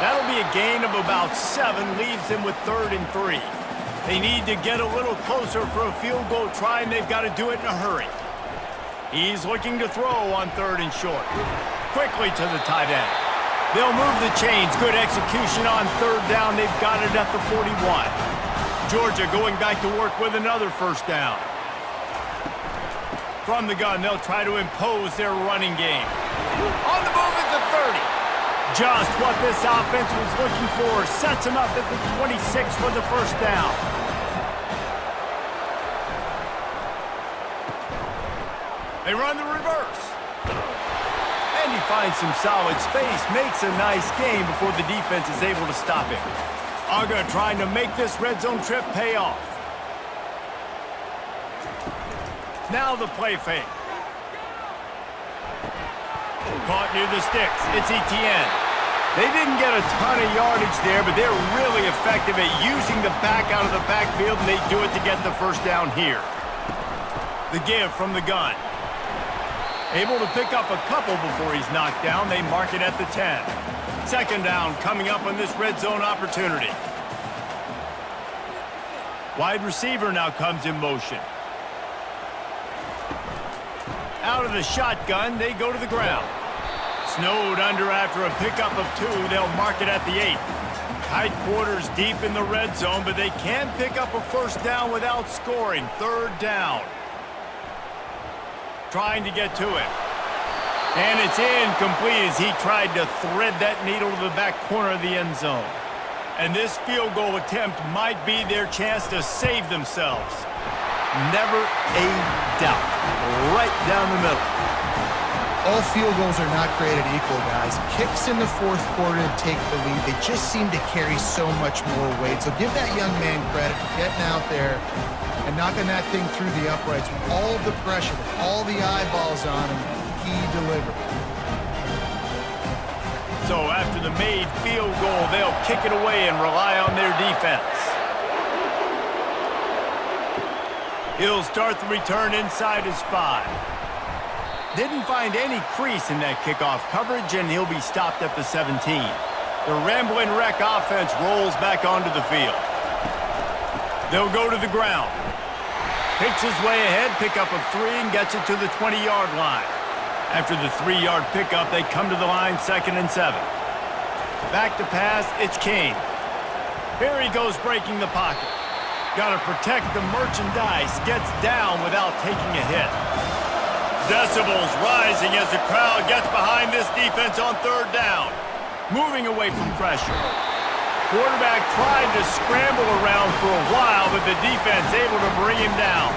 That'll be a gain of about 7, leaves them with 3rd and 3. They need to get a little closer for a field goal try, and they've got to do it in a hurry. He's looking to throw on 3rd and short. Quickly to the tight end. They'll move the chains. Good execution on 3rd down. They've got it at the 41. Georgia going back to work with another first down. From the gun, they'll try to impose their running game. On the move at the 30. Just what this offense was looking for. Sets him up at the 26 for the first down. They run the reverse. And he finds some solid space. Makes a nice game before the defense is able to stop him. Uga trying to make this red zone trip pay off. Now the play fake. Caught near the sticks. It's Etienne. They didn't get a ton of yardage there, but they're really effective at using the back out of the backfield, and they do it to get the first down here. The give from the gun. Able to pick up a couple before he's knocked down. They mark it at the 10. Second down coming up on this red zone opportunity. Wide receiver now comes in motion. Out of the shotgun, they go to the ground. Snowed under after a pickup of 2. They'll mark it at the 8. Tight quarters deep in the red zone, but they can pick up a first down without scoring. 3rd down. Trying to get to it. And it's incomplete as he tried to thread that needle to the back corner of the end zone. And this field goal attempt might be their chance to save themselves. Never a doubt. Right down the middle. All field goals are not created equal, guys. Kicks in the fourth quarter to take the lead. They just seem to carry so much more weight. So give that young man credit for getting out there and knocking that thing through the uprights with all the pressure, with all the eyeballs on him. He delivered. So after the made field goal, they'll kick it away and rely on their defense. He'll start the return inside his 5. Didn't find any crease in that kickoff coverage, and he'll be stopped at the 17. The rambling wreck offense rolls back onto the field. They'll go to the ground. Picks his way ahead, pickup of 3, and gets it to the 20-yard line. After the 3-yard pickup, they come to the line 2nd and 7. Back to pass, it's King. Here he goes breaking the pocket. Got to protect the merchandise, gets down without taking a hit. Decibels rising as the crowd gets behind this defense on 3rd down. Moving away from pressure. Quarterback tried to scramble around for a while, but the defense able to bring him down.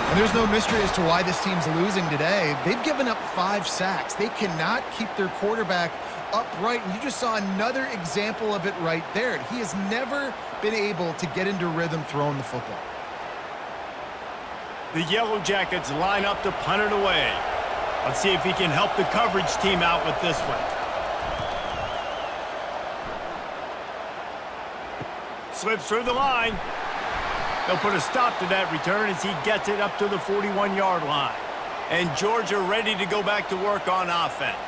And there's no mystery as to why this team's losing today. They've given up 5 sacks. They cannot keep their quarterback upright, and you just saw another example of it right there. He has never been able to get into rhythm throwing the football. The Yellow Jackets line up to punt it away. Let's see if he can help the coverage team out with this one. Slips through the line. They'll put a stop to that return as he gets it up to the 41-yard line. And Georgia ready to go back to work on offense.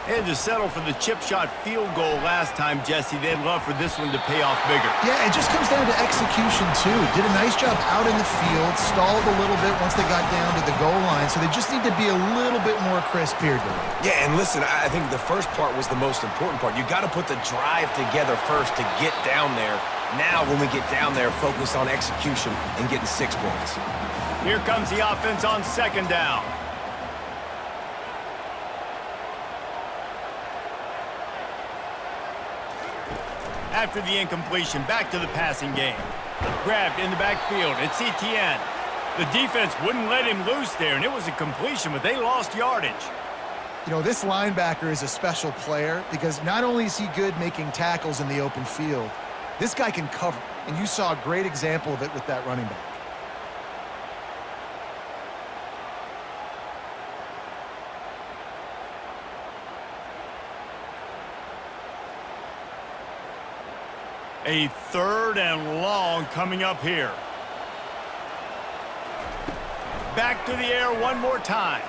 They had to settle for the chip shot field goal last time, Jesse. They'd love for this one to pay off bigger. Yeah, it just comes down to execution, too. Did a nice job out in the field, stalled a little bit once they got down to the goal line, so they just need to be a little bit more crisp here, Dave. Yeah, and listen, I think the first part was the most important part. You got to put the drive together first to get down there Now when we get down there, focus on execution and getting 6 points. Here comes the offense on second down. After the incompletion, back to the passing game. Grabbed in the backfield. It's Etienne. The defense wouldn't let him loose there, and it was a completion, but they lost yardage. You know, this linebacker is a special player because not only is he good making tackles in the open field, this guy can cover, and you saw a great example of it with that running back. A 3rd and long coming up here. Back to the air one more time.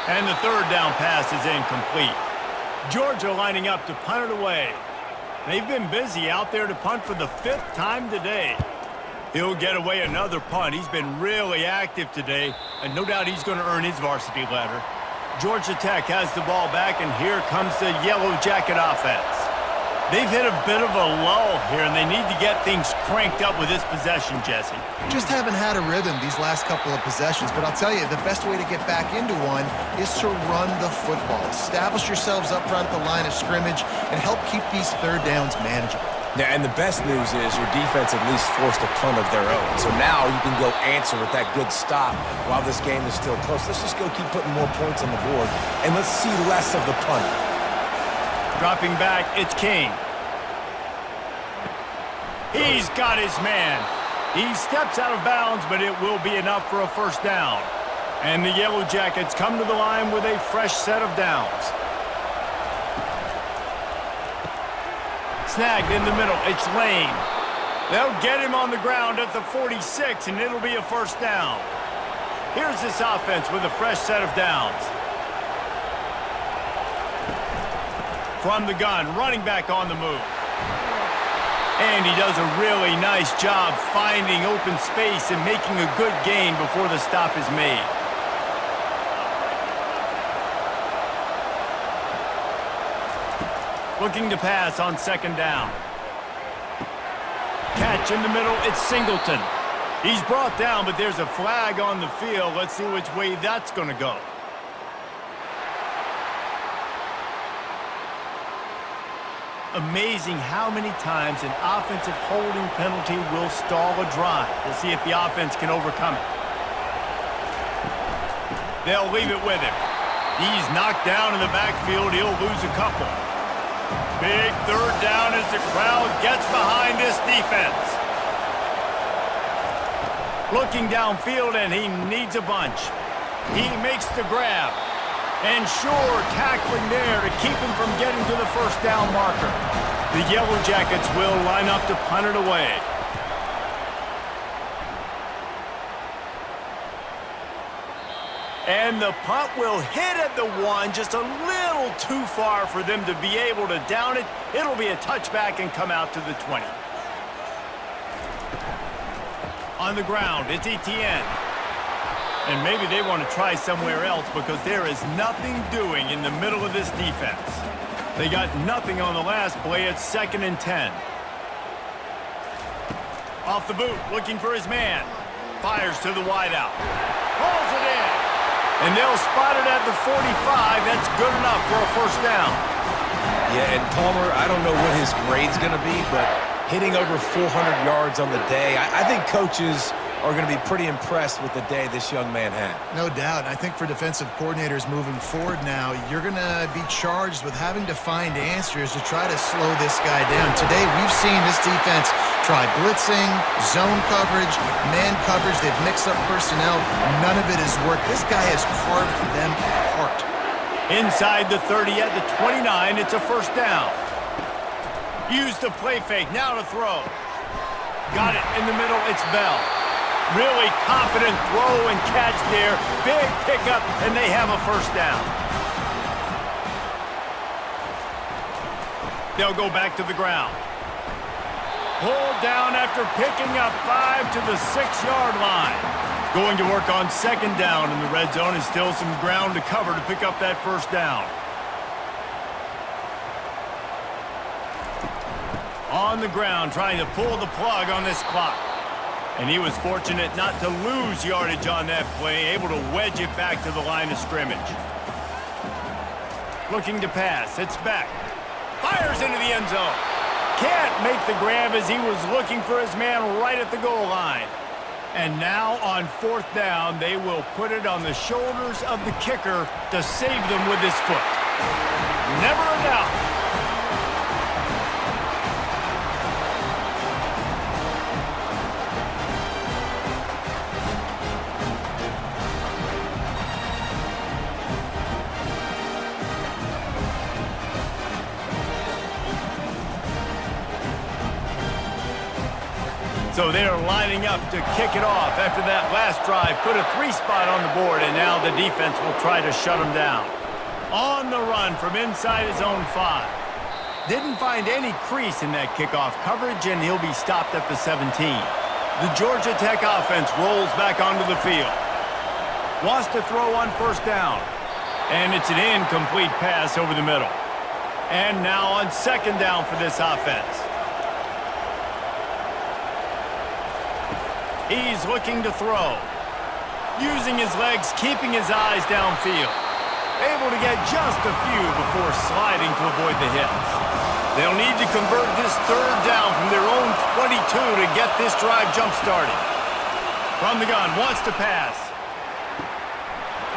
And the 3rd down pass is incomplete. Georgia lining up to punt it away. They've been busy out there to punt for the 5th time today. He'll get away another punt. He's been really active today, and no doubt he's going to earn his varsity letter. Georgia Tech has the ball back, and here comes the Yellow Jacket offense. They've hit a bit of a lull here, and they need to get things cranked up with this possession, Jesse. Just haven't had a rhythm these last couple of possessions, but I'll tell you, the best way to get back into one is to run the football. Establish yourselves up front at the line of scrimmage and help keep these 3rd downs manageable. Yeah, and the best news is your defense at least forced a punt of their own. So now you can go answer with that good stop while this game is still close. Let's just go keep putting more points on the board, and let's see less of the punt. Dropping back, it's King. He's got his man. He steps out of bounds, but it will be enough for a 1st down. And the Yellow Jackets come to the line with a fresh set of downs. Snagged in the middle, it's Lane. They'll get him on the ground at the 46, and it'll be a 1st down. Here's this offense with a fresh set of downs. From the gun, running back on the move. And he does a really nice job finding open space and making a good gain before the stop is made. Looking to pass on 2nd down. Catch in the middle, it's Singleton. He's brought down, but there's a flag on the field. Let's see which way that's going to go. Amazing how many times an offensive holding penalty will stall a drive. We'll see if the offense can overcome it. They'll leave it with him. He's knocked down in the backfield. He'll lose a couple. Big 3rd down as the crowd gets behind this defense. Looking downfield, and he needs a bunch. He makes the grab. And sure, tackling there to keep him from getting to the 1st down marker. The Yellow Jackets will line up to punt it away. And the punt will hit at the 1, just a little too far for them to be able to down it. It'll be a touchback and come out to the 20. On the ground, it's Etienne. And maybe they want to try somewhere else because there is nothing doing in the middle of this defense. They got nothing on the last play. It's 2nd and 10. Off the boot, looking for his man. Fires to the wideout. Pulls it in. And they'll spot it at the 45. That's good enough for a 1st down. Yeah, and Palmer, I don't know what his grade's going to be, but hitting over 400 yards on the day, I think coaches are going to be pretty impressed with the day this young man had. No doubt. I think for defensive coordinators moving forward now, you're going to be charged with having to find answers to try to slow this guy down. Today, we've seen this defense try blitzing, zone coverage, man coverage. They've mixed up personnel. None of it has worked. This guy has carved them apart. Inside the 30 at the 29, it's a 1st down. Use the play fake, now to throw. Got it in the middle, it's Bell. Really confident throw and catch there. Big pickup, and they have a 1st down. They'll go back to the ground. Pulled down after picking up 5 to the 6-yard line. Going to work on 2nd down in the red zone, and still some ground to cover to pick up that 1st down. On the ground, trying to pull the plug on this clock. And he was fortunate not to lose yardage on that play, able to wedge it back to the line of scrimmage. Looking to pass, it's Beck. Fires into the end zone. Can't make the grab as he was looking for his man right at the goal line. And now on 4th down, they will put it on the shoulders of the kicker to save them with his foot. Never a doubt. So they're lining up to kick it off after that last drive. Put a 3-spot on the board, and now the defense will try to shut them down. On the run from inside his own 5. Didn't find any crease in that kickoff coverage, and he'll be stopped at the 17. The Georgia Tech offense rolls back onto the field. Wants to throw on 1st down. And it's an incomplete pass over the middle. And now on 2nd down for this offense. He's looking to throw. Using his legs, keeping his eyes downfield. Able to get just a few before sliding to avoid the hits. They'll need to convert this 3rd down from their own 22 to get this drive jump-started. From the gun, wants to pass.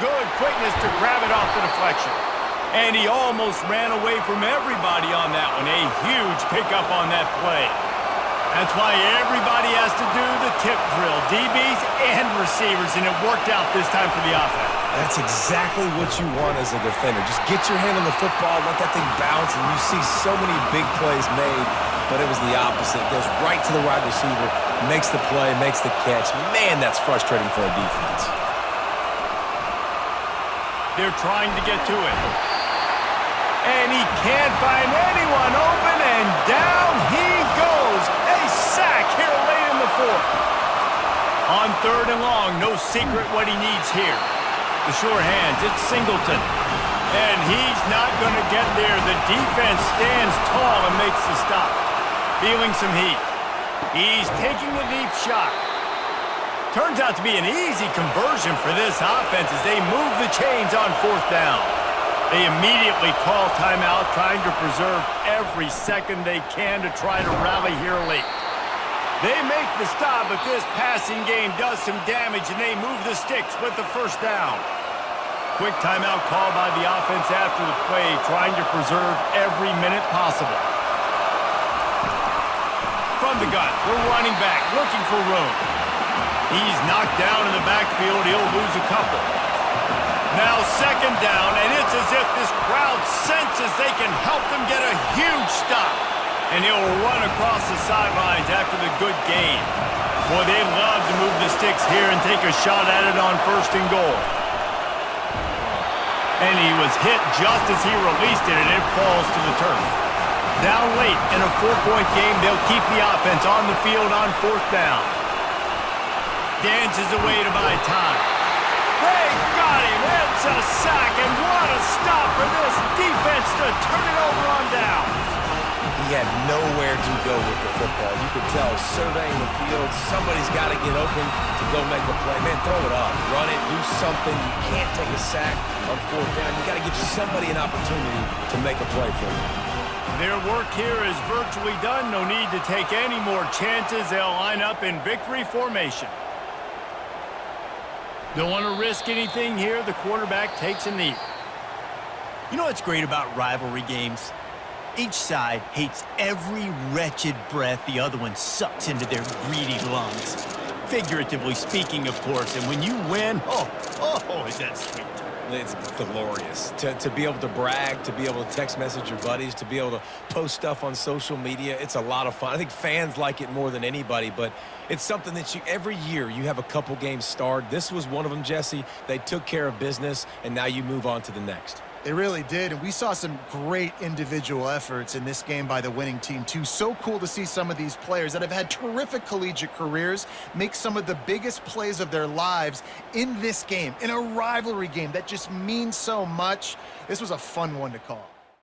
Good quickness to grab it off the deflection. And he almost ran away from everybody on that one. A huge pickup on that play. That's why everybody has to do the tip drill, DBs and receivers, and it worked out this time for the offense. That's exactly what you want as a defender. Just get your hand on the football, let that thing bounce, and you see so many big plays made, but it was the opposite. It goes right to the wide receiver, makes the play, makes the catch. Man, that's frustrating for a defense. They're trying to get to it. And he can't find anyone open, and down he goes. A sack here late in the 4th. On 3rd and long, no secret what he needs here. The sure hands, it's Singleton. And he's not going to get there. The defense stands tall and makes the stop. Feeling some heat. He's taking the deep shot. Turns out to be an easy conversion for this offense as they move the chains on 4th down. They immediately call timeout, trying to preserve every second they can to try to rally here late. They make the stop, but this passing game does some damage, and they move the sticks with the 1st down. Quick timeout call by the offense after the play, trying to preserve every minute possible. From the gun, we're running back, looking for room. He's knocked down in the backfield. He'll lose a couple. Now 2nd down, and it's as if this crowd senses they can help them get a huge stop. And he'll run across the sidelines after the good gain. Boy, they love to move the sticks here and take a shot at it on 1st and goal. And he was hit just as he released it, and it falls to the turf. Down late in a 4-point game, they'll keep the offense on the field on 4th down. Dances away to buy time. They got him. It's a sack, and what a stop for this defense to turn it over on downs. He had nowhere to go with the football. You could tell, surveying the field, somebody's got to get open to go make a play. Man, throw it up, run it, do something. You can't take a sack on 4th down. You got to give somebody an opportunity to make a play for you. Their work here is virtually done. No need to take any more chances. They'll line up in victory formation. Don't want to risk anything here. The quarterback takes a knee. You know what's great about rivalry games? Each side hates every wretched breath the other one sucks into their greedy lungs. Figuratively speaking, of course. And when you win, oh, is that sweet. It's glorious to be able to brag, to be able to text message your buddies, to be able to post stuff on social media. It's a lot of fun. I think fans like it more than anybody, but it's something that every year you have a couple games starred. This was one of them, Jesse. They took care of business, and now you move on to the next. They really did, and we saw some great individual efforts in this game by the winning team, too. So cool to see some of these players that have had terrific collegiate careers make some of the biggest plays of their lives in this game, in a rivalry game that just means so much. This was a fun one to call.